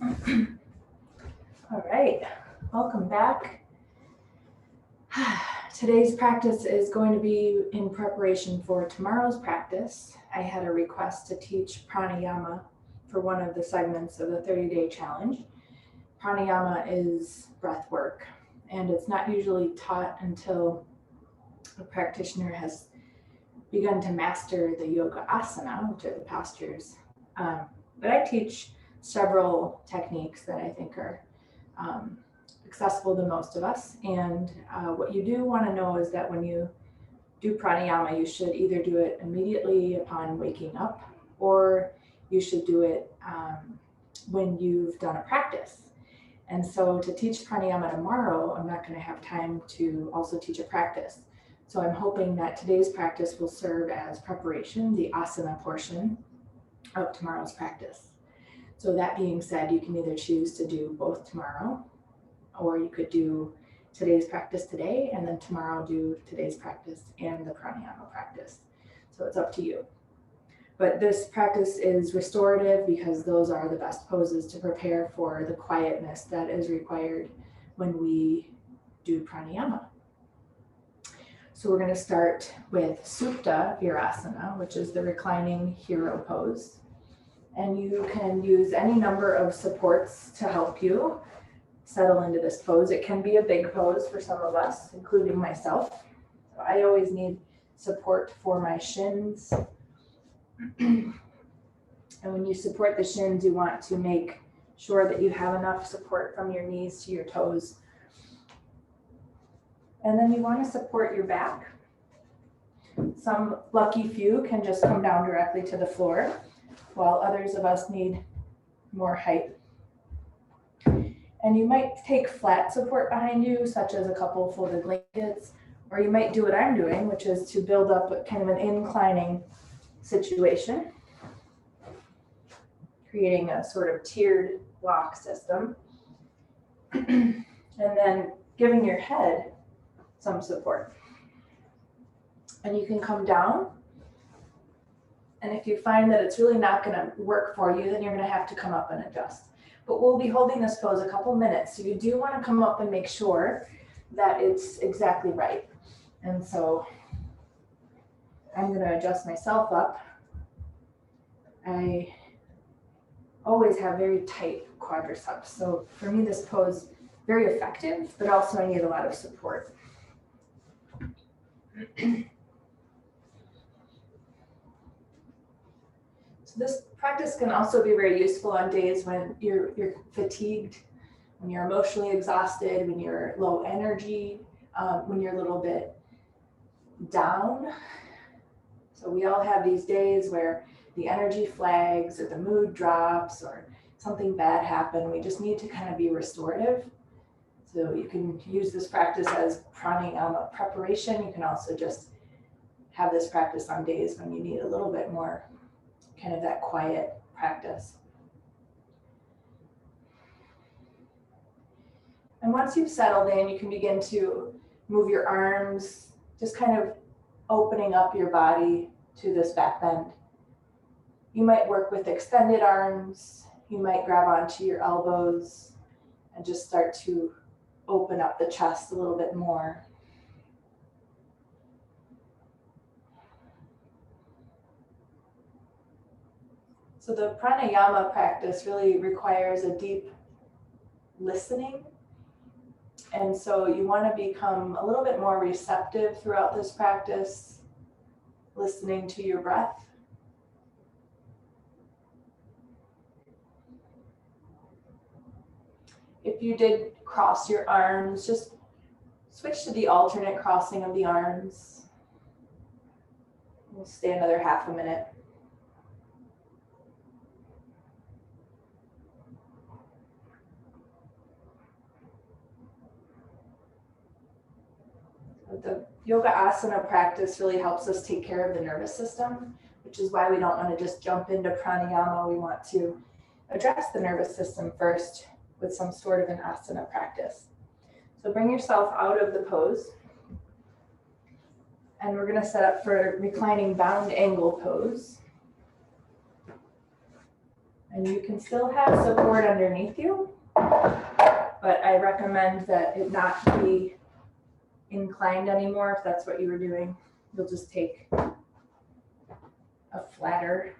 All right, welcome back. Today's practice is going to be in preparation for tomorrow's practice. I had a request to teach pranayama for one of the segments of the 30-day challenge. Pranayama is breath work, and it's not usually taught until a practitioner has begun to master the yoga asana, which are the postures. But I teach several techniques that I think are accessible to most of us. And what you do want to know is that when you do pranayama, you should either do it immediately upon waking up, or you should do it when you've done a practice. And so to teach pranayama tomorrow, I'm not going to have time to also teach a practice. So I'm hoping that today's practice will serve as preparation, the asana portion of tomorrow's practice. So that being said, you can either choose to do both tomorrow, or you could do today's practice today and then tomorrow do today's practice and the pranayama practice. So it's up to you. But this practice is restorative because those are the best poses to prepare for the quietness that is required when we do pranayama. So we're going to start with Supta Virasana, which is the reclining hero pose. And you can use any number of supports to help you settle into this pose. It can be a big pose for some of us, including myself. So I always need support for my shins. And when you support the shins, you want to make sure that you have enough support from your knees to your toes. And then you want to support your back. Some lucky few can just come down directly to the floor, while others of us need more height. And you might take flat support behind you, such as a couple folded blankets, or you might do what I'm doing, which is to build up kind of an inclining situation, creating a sort of tiered block system, and then giving your head some support. And you can come down, and if you find that it's really not going to work for you, then you're going to have to come up and adjust. But we'll be holding this pose a couple minutes, so you do want to come up and make sure that it's exactly right. And so I'm going to adjust myself up. I always have very tight quadriceps, so for me this pose very effective, but also I need a lot of support. So this practice can also be very useful on days when you're fatigued, when you're emotionally exhausted, when you're low energy, when you're a little bit down. So we all have these days where the energy flags or the mood drops or something bad happened. We just need to kind of be restorative. So you can use this practice as pranayama preparation. You can also just have this practice on days when you need a little bit more kind of that quiet practice. And once you've settled in, you can begin to move your arms, just kind of opening up your body to this back bend. You might work with extended arms. You might grab onto your elbows and just start to open up the chest a little bit more. So the pranayama practice really requires a deep listening. And so you want to become a little bit more receptive throughout this practice, listening to your breath. If you did cross your arms, just switch to the alternate crossing of the arms. We'll stay another half a minute. The yoga asana practice really helps us take care of the nervous system, which is why we don't want to just jump into pranayama. We want to address the nervous system first with some sort of an asana practice. So bring yourself out of the pose. And we're going to set up for reclining bound angle pose. And you can still have support underneath you, but I recommend that it not be inclined anymore if that's what you were doing. You'll just take a flatter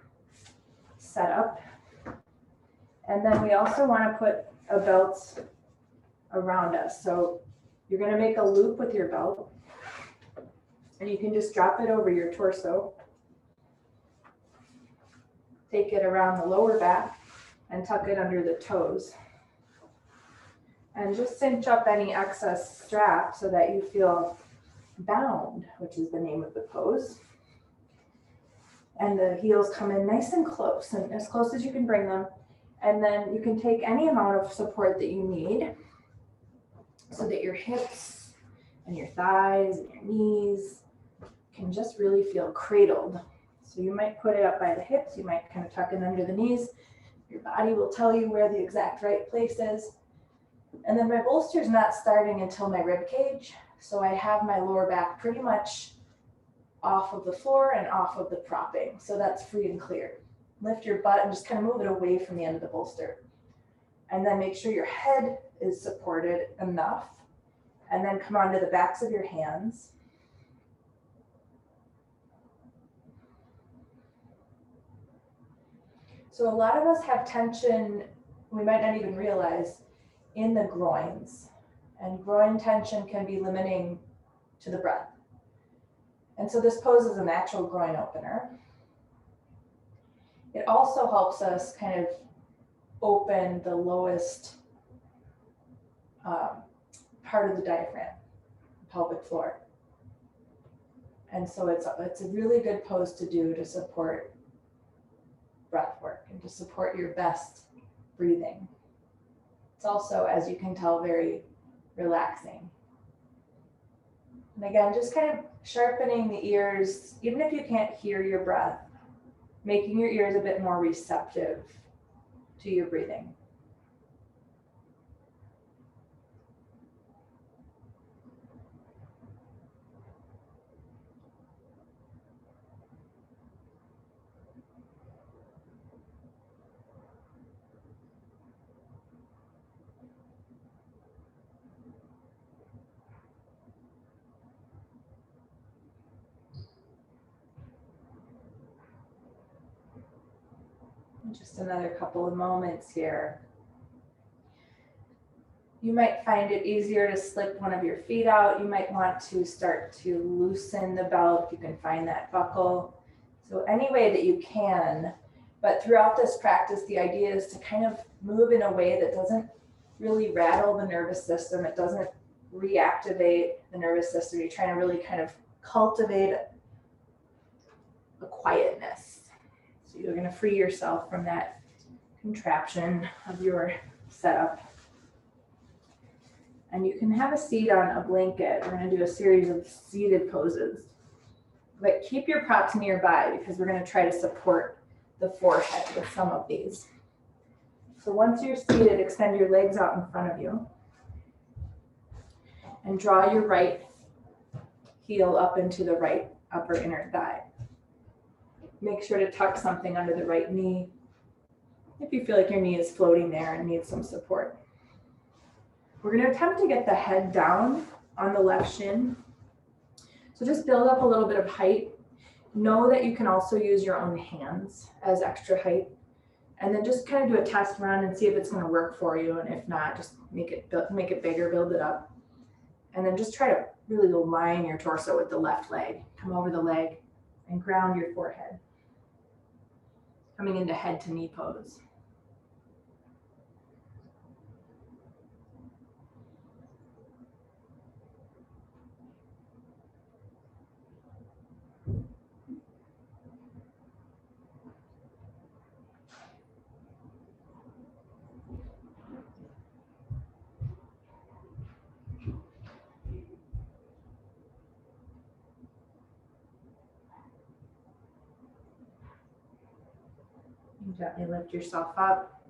setup. And then we also want to put a belt around us. So you're going to make a loop with your belt, and you can just drop it over your torso. Take it around the lower back and tuck it under the toes. And just cinch up any excess strap so that you feel bound, which is the name of the pose. And the heels come in nice and close as you can bring them. And then you can take any amount of support that you need so that your hips and your thighs and your knees can just really feel cradled. So you might put it up by the hips, you might kind of tuck it under the knees. Your body will tell you where the exact right place is. And then my bolster is not starting until my rib cage. So I have my lower back pretty much off of the floor and off of the propping. So that's free and clear. Lift your butt and just kind of move it away from the end of the bolster. And then make sure your head is supported enough. And then come onto the backs of your hands. So a lot of us have tension, we might not even realize, in the groins. And groin tension can be limiting to the breath. And so this pose is a natural groin opener. It also helps us kind of open the lowest part of the diaphragm, pelvic floor. And so it's a really good pose to do to support breath work and to support your best breathing. It's also, as you can tell, very relaxing. And again, just kind of sharpening the ears, even if you can't hear your breath, making your ears a bit more receptive to your breathing. Just another couple of moments here. You might find it easier to slip one of your feet out. You might want to start to loosen the belt if you can find that buckle. So any way that you can, but throughout this practice, the idea is to kind of move in a way that doesn't really rattle the nervous system. It doesn't reactivate the nervous system. You're trying to really kind of cultivate a quietness. So you're going to free yourself from that contraption of your setup. And you can have a seat on a blanket. We're going to do a series of seated poses. But keep your props nearby because we're going to try to support the forehead with some of these. So once you're seated, extend your legs out in front of you. And draw your right heel up into the right upper inner thigh. Make sure to tuck something under the right knee if you feel like your knee is floating there and needs some support. We're going to attempt to get the head down on the left shin. So just build up a little bit of height. Know that you can also use your own hands as extra height. And then just kind of do a test run and see if it's going to work for you. And if not, just make it bigger, build it up. And then just try to really align your torso with the left leg. Come over the leg and ground your forehead. Coming into head to knee pose. Gently lift yourself up.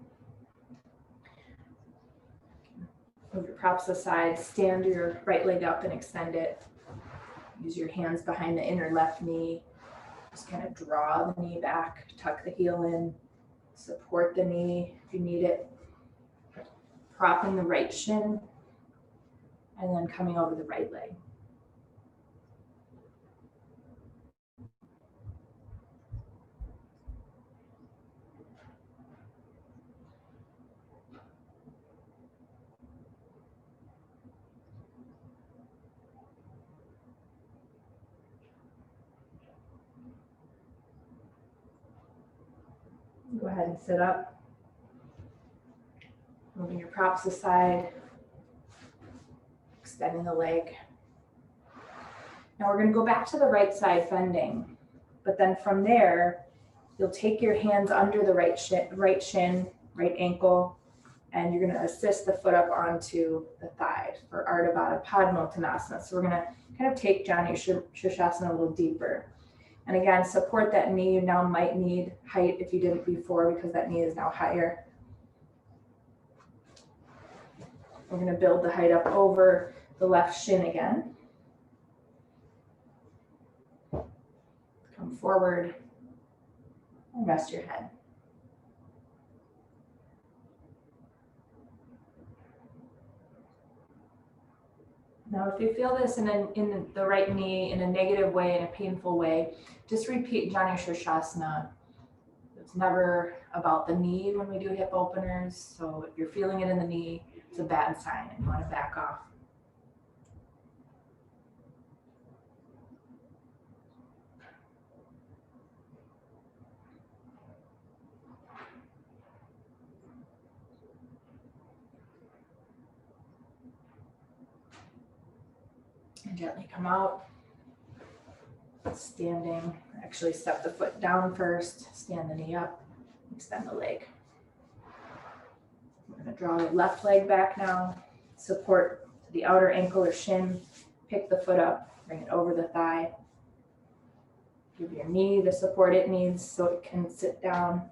Move your props aside. Stand your right leg up and extend it. Use your hands behind the inner left knee. Just kind of draw the knee back, tuck the heel in. Support the knee if you need it. Propping the right shin, and then coming over the right leg. Go ahead and sit up. Moving your props aside. Extending the leg. Now we're going to go back to the right side bending. But then from there, you'll take your hands under the right shin, right ankle, and you're going to assist the foot up onto the thigh for Ardha Baddha Padmottanasana. So we're going to kind of take Janu Shirshasana a little deeper. And again, support that knee. You now might need height if you didn't before because that knee is now higher. We're going to build the height up over the left shin again. Come forward and rest your head. Now, if you feel this in the right knee in a negative way, in a painful way, just repeat Janu Shirshasana. It's never about the knee when we do hip openers. So if you're feeling it in the knee, it's a bad sign and you want to back off. And gently come out. Standing, actually step the foot down first, stand the knee up, extend the leg. We're going to draw the left leg back now, support to the outer ankle or shin, pick the foot up, bring it over the thigh. Give your knee the support it needs so it can sit down,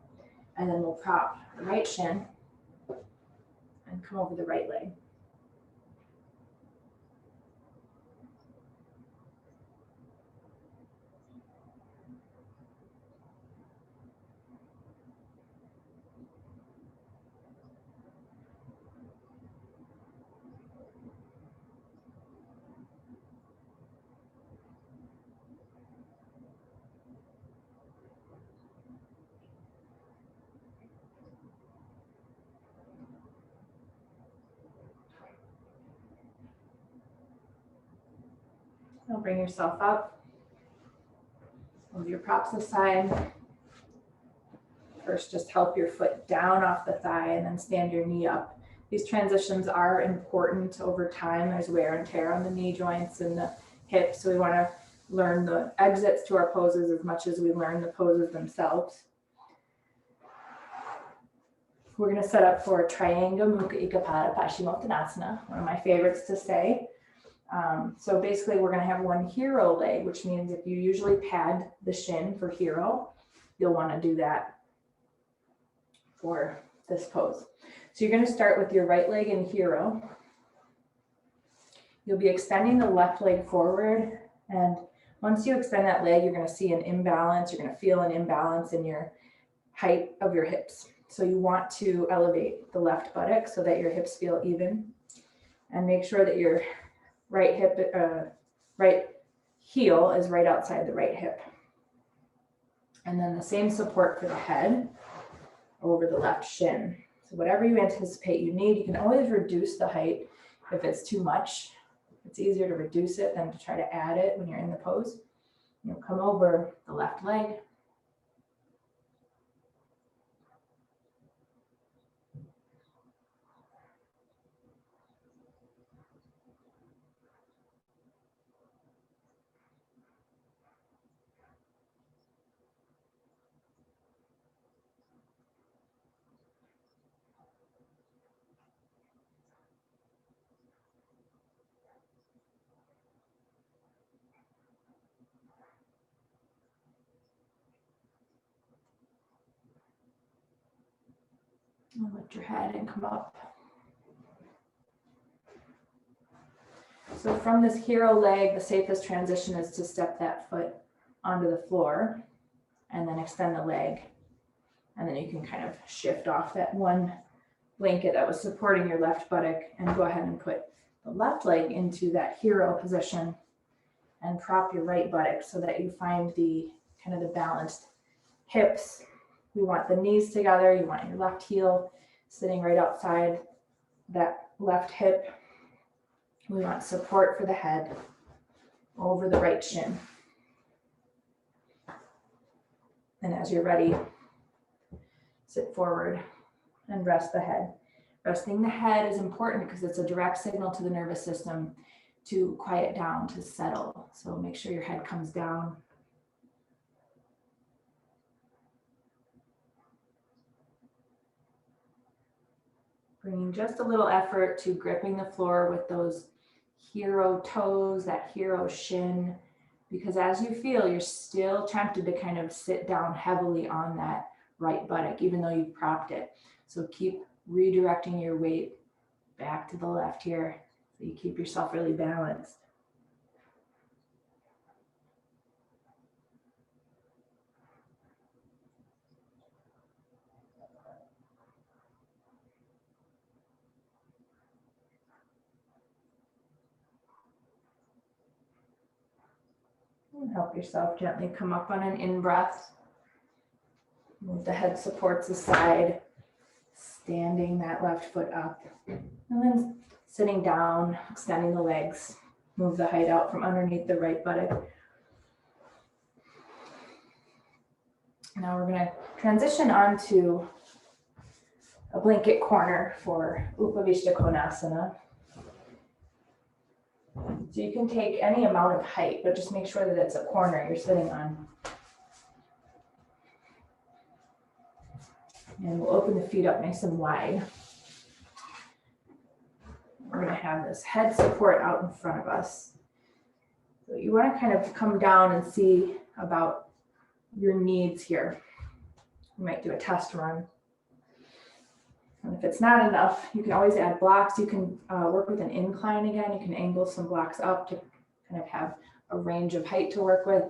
and then we'll prop the right shin and come over the right leg. Now bring yourself up. Move your props aside. First, just help your foot down off the thigh and then stand your knee up. These transitions are important over time. There's wear and tear on the knee joints and the hips, so we want to learn the exits to our poses as much as we learn the poses themselves. We're going to set up for Trianga Mukha Ekapada Paschimottanasana, one of my favorites to say. So basically we're going to have one hero leg, which means if you usually pad the shin for hero, you'll want to do that for this pose. So you're going to start with your right leg in hero. You'll be extending the left leg forward, and once you extend that leg, you're going to see an imbalance. You're going to feel an imbalance in your height of your hips. So you want to elevate the left buttock so that your hips feel even, and make sure that your right heel is right outside the right hip. And then the same support for the head over the left shin. So whatever you anticipate you need, you can always reduce the height if it's too much. It's easier to reduce it than to try to add it when you're in the pose. You'll come over the left leg. And lift your head and come up. So from this hero leg, the safest transition is to step that foot onto the floor and then extend the leg And then you can kind of shift off that one blanket that was supporting your left buttock and go ahead and put the left leg into that hero position and prop your right buttock so that you find the kind of the balanced hips. We want the knees together. You want your left heel sitting right outside that left hip. We want support for the head over the right shin. And as you're ready, sit forward and rest the head. Resting the head is important because it's a direct signal to the nervous system to quiet down, to settle. So make sure your head comes down. Bringing just a little effort to gripping the floor with those hero toes, that hero shin, because as you feel, you're still tempted to kind of sit down heavily on that right buttock, even though you've propped it. So keep redirecting your weight back to the left here, so you keep yourself really balanced. And help yourself gently come up on an in-breath. Move the head supports aside, standing that left foot up. And then sitting down, extending the legs. Move the height out from underneath the right buttock. Now we're going to transition onto a blanket corner for Upavishta Konasana. So you can take any amount of height, but just make sure that it's a corner you're sitting on. And we'll open the feet up nice and wide. We're going to have this head support out in front of us. So you want to kind of come down and see about your needs here. You might do a test run. And if it's not enough, you can always add blocks. You can work with an incline again. You can angle some blocks up to kind of have a range of height to work with.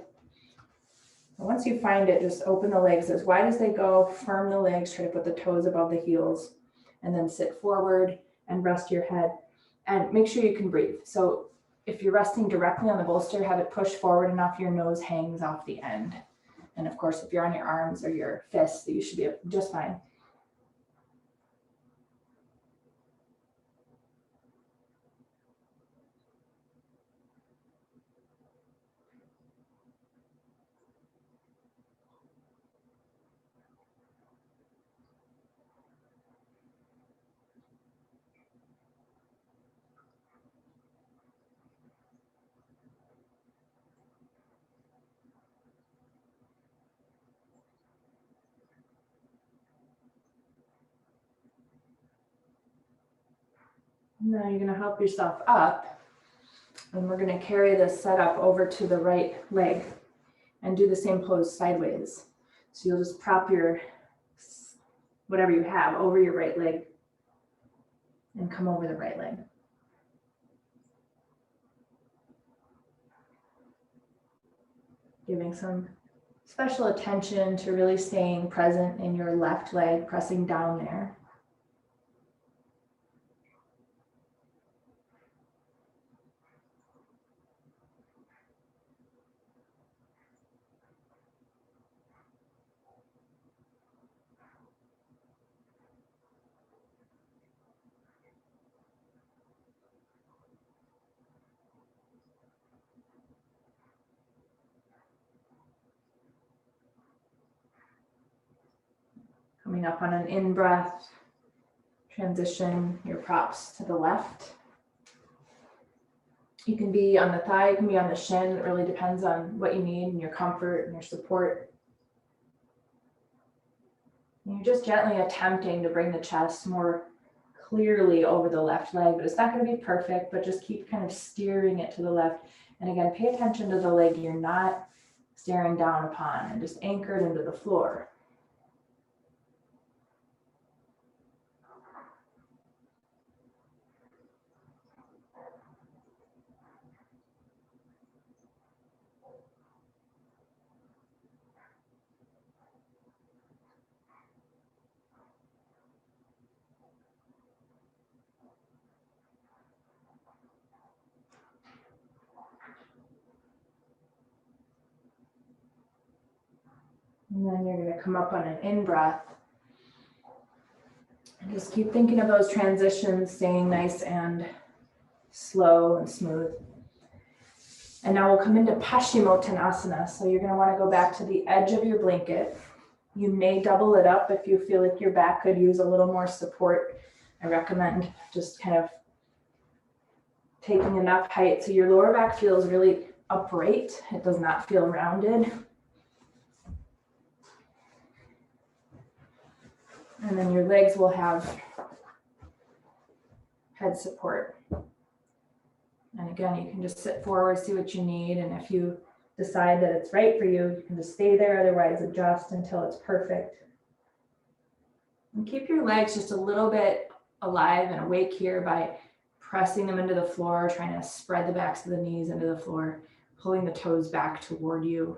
And once you find it, just open the legs as wide as they go, firm the legs, try to put the toes above the heels, and then sit forward and rest your head. And make sure you can breathe. So if you're resting directly on the bolster, have it push forward enough your nose hangs off the end. And of course, if you're on your arms or your fists, you should be just fine. Now you're going to help yourself up, and we're going to carry this setup over to the right leg and do the same pose sideways. So you'll just prop your, whatever you have, over your right leg and come over the right leg. Giving some special attention to really staying present in your left leg, pressing down there. Coming up on an in-breath, transition your props to the left. You can be on the thigh, you can be on the shin. It really depends on what you need and your comfort and your support. And you're just gently attempting to bring the chest more clearly over the left leg, but it's not going to be perfect, but just keep kind of steering it to the left. And again, pay attention to the leg you're not staring down upon and just anchored into the floor. And then you're going to come up on an in-breath. And just keep thinking of those transitions, staying nice and slow and smooth. And now we'll come into Paschimottanasana. So you're going to want to go back to the edge of your blanket. You may double it up if you feel like your back could use a little more support. I recommend just kind of taking enough height so your lower back feels really upright. It does not feel rounded. And then your legs will have head support. And again, you can just sit forward, see what you need. And if you decide that it's right for you, you can just stay there. Otherwise, adjust until it's perfect. And keep your legs just a little bit alive and awake here by pressing them into the floor, trying to spread the backs of the knees into the floor, pulling the toes back toward you.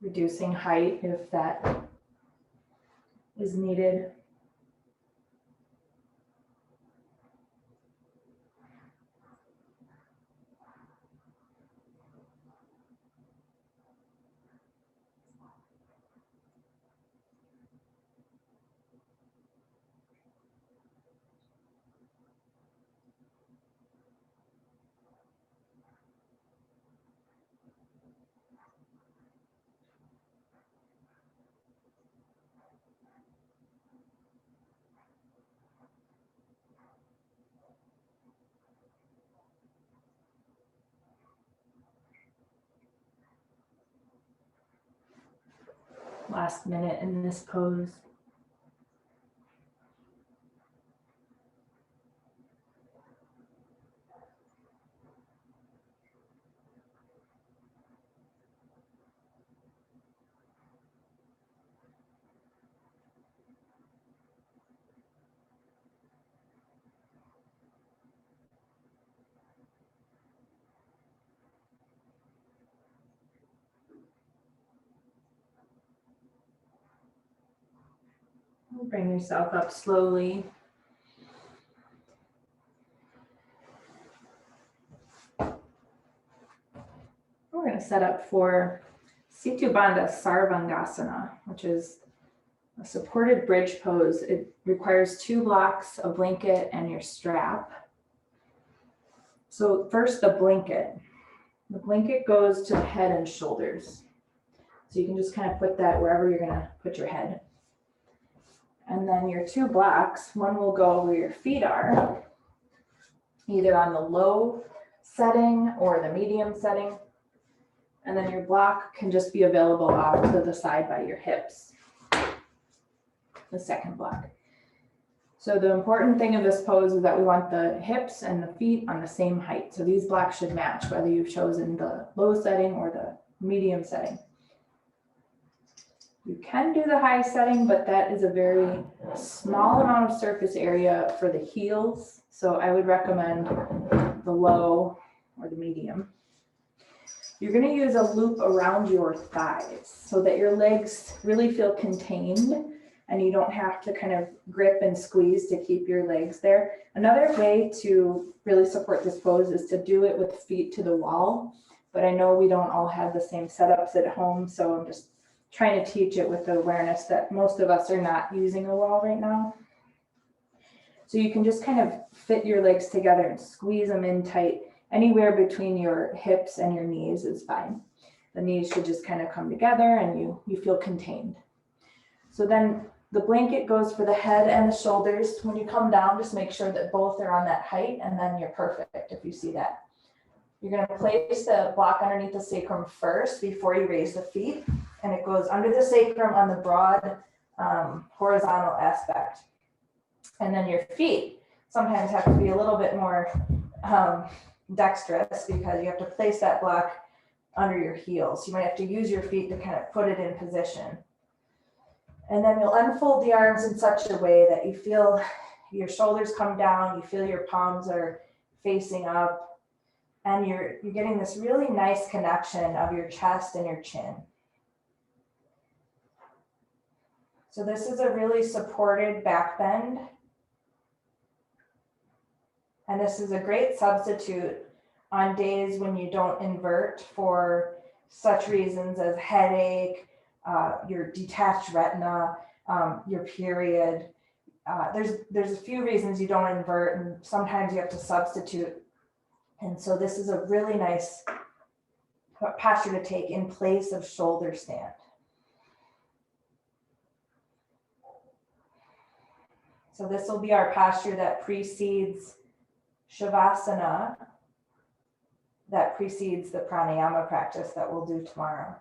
Reducing height if that is needed. Last minute in this pose. Bring yourself up slowly. We're going to set up for Situ Bandha Sarvangasana, which is a supported bridge pose. It requires 2 blocks, a blanket, and your strap. So first, the blanket. The blanket goes to the head and shoulders. So you can just kind of put that wherever you're going to put your head. And then your 2 blocks, one will go where your feet are, either on the low setting or the medium setting. And then your block can just be available off to the side by your hips, the second block. So the important thing of this pose is that we want the hips and the feet on the same height. So these blocks should match whether you've chosen the low setting or the medium setting. You can do the high setting, but that is a very small amount of surface area for the heels. So I would recommend the low or the medium. You're going to use a loop around your thighs so that your legs really feel contained and you don't have to kind of grip and squeeze to keep your legs there. Another way to really support this pose is to do it with feet to the wall. But I know we don't all have the same setups at home, so I'm just trying to teach it with the awareness that most of us are not using a wall right now. So you can just kind of fit your legs together and squeeze them in tight. Anywhere between your hips and your knees is fine. The knees should just kind of come together and you feel contained. So then the blanket goes for the head and the shoulders. When you come down, just make sure that both are on that height, and then you're perfect if you see that. You're going to place the block underneath the sacrum first before you raise the feet. And it goes under the sacrum on the broad horizontal aspect. And then your feet sometimes have to be a little bit more dexterous because you have to place that block under your heels. You might have to use your feet to kind of put it in position. And then you'll unfold the arms in such a way that you feel your shoulders come down, you feel your palms are facing up. And you're getting this really nice connection of your chest and your chin. So this is a really supported back bend. And this is a great substitute on days when you don't invert for such reasons as headache, your detached retina, your period. There's a few reasons you don't invert, and sometimes you have to substitute. And so this is a really nice posture to take in place of shoulder stand. So this will be our posture that precedes Shavasana, that precedes the pranayama practice that we'll do tomorrow.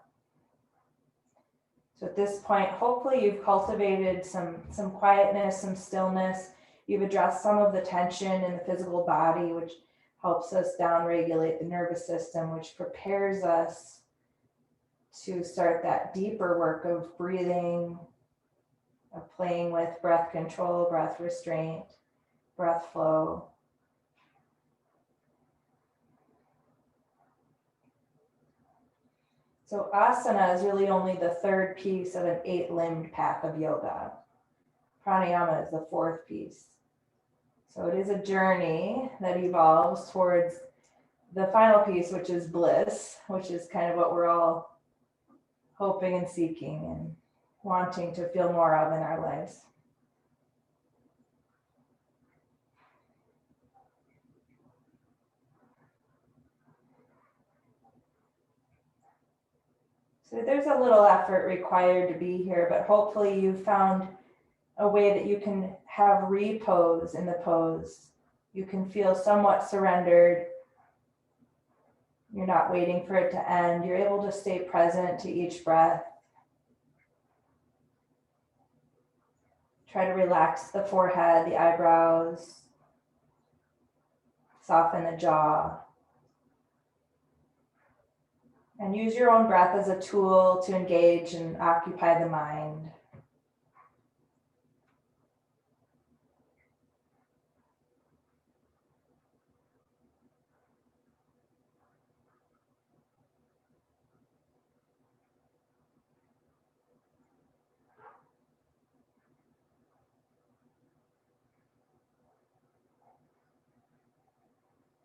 So at this point, hopefully you've cultivated some quietness, some stillness. You've addressed some of the tension in the physical body, which helps us downregulate the nervous system, which prepares us to start that deeper work of breathing, of playing with breath control, breath restraint, breath flow. So asana is really only the third piece of an 8-limbed path of yoga. Pranayama is the fourth piece. So it is a journey that evolves towards the final piece, which is bliss, which is kind of what we're all hoping and seeking and wanting to feel more of in our lives. So there's a little effort required to be here, but hopefully you've found a way that you can have repose in the pose. You can feel somewhat surrendered. You're not waiting for it to end. You're able to stay present to each breath. Try to relax the forehead, the eyebrows, soften the jaw. And use your own breath as a tool to engage and occupy the mind.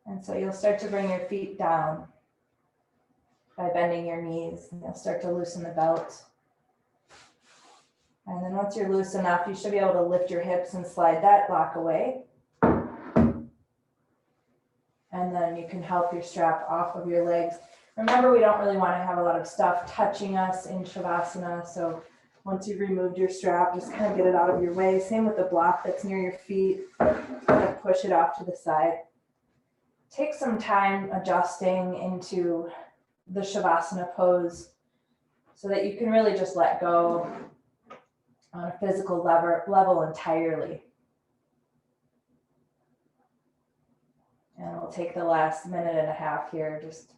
And so you'll start to bring your feet down by bending your knees, and you'll start to loosen the belt. And then once you're loose enough, you should be able to lift your hips and slide that block away. And then you can help your strap off of your legs. Remember, we don't really want to have a lot of stuff touching us in Shavasana. So once you've removed your strap, just kind of get it out of your way. Same with the block that's near your feet. Kind of push it off to the side. Take some time adjusting into the Shavasana pose so that you can really just let go on a physical level entirely. And we'll take the last minute and a half here, just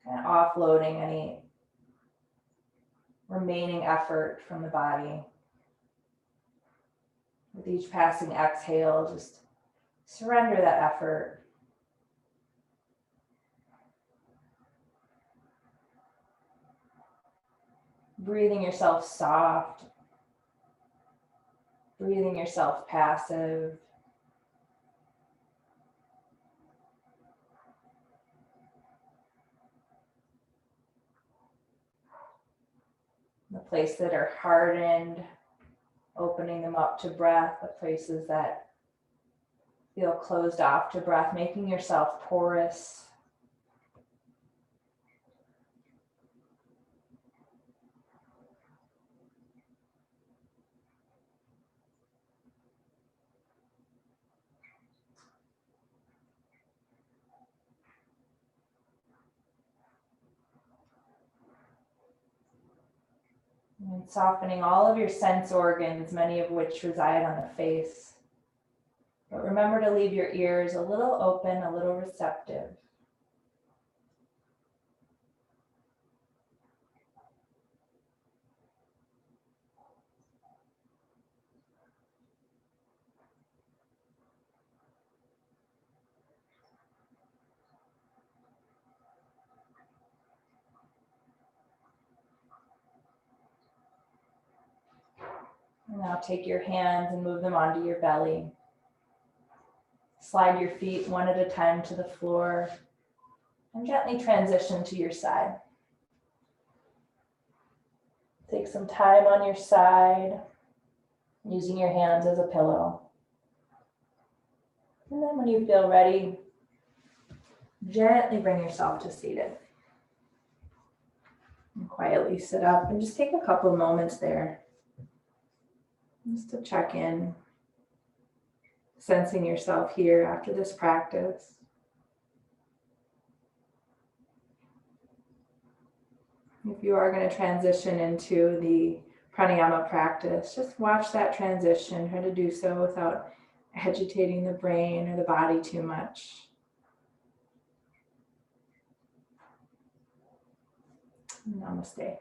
kind of offloading any remaining effort from the body. With each passing exhale, just surrender that effort. Breathing yourself soft, breathing yourself passive. The places that are hardened, opening them up to breath. The places that feel closed off to breath, making yourself porous. And softening all of your sense organs, many of which reside on the face. But remember to leave your ears a little open, a little receptive. Now take your hands and move them onto your belly. Slide your feet one at a time to the floor and gently transition to your side. Take some time on your side, using your hands as a pillow. And then when you feel ready, gently bring yourself to seated. And quietly sit up and just take a couple of moments there just to check in, sensing yourself here after this practice. If you are going to transition into the pranayama practice, just watch that transition. Try to do so without agitating the brain or the body too much. Namaste.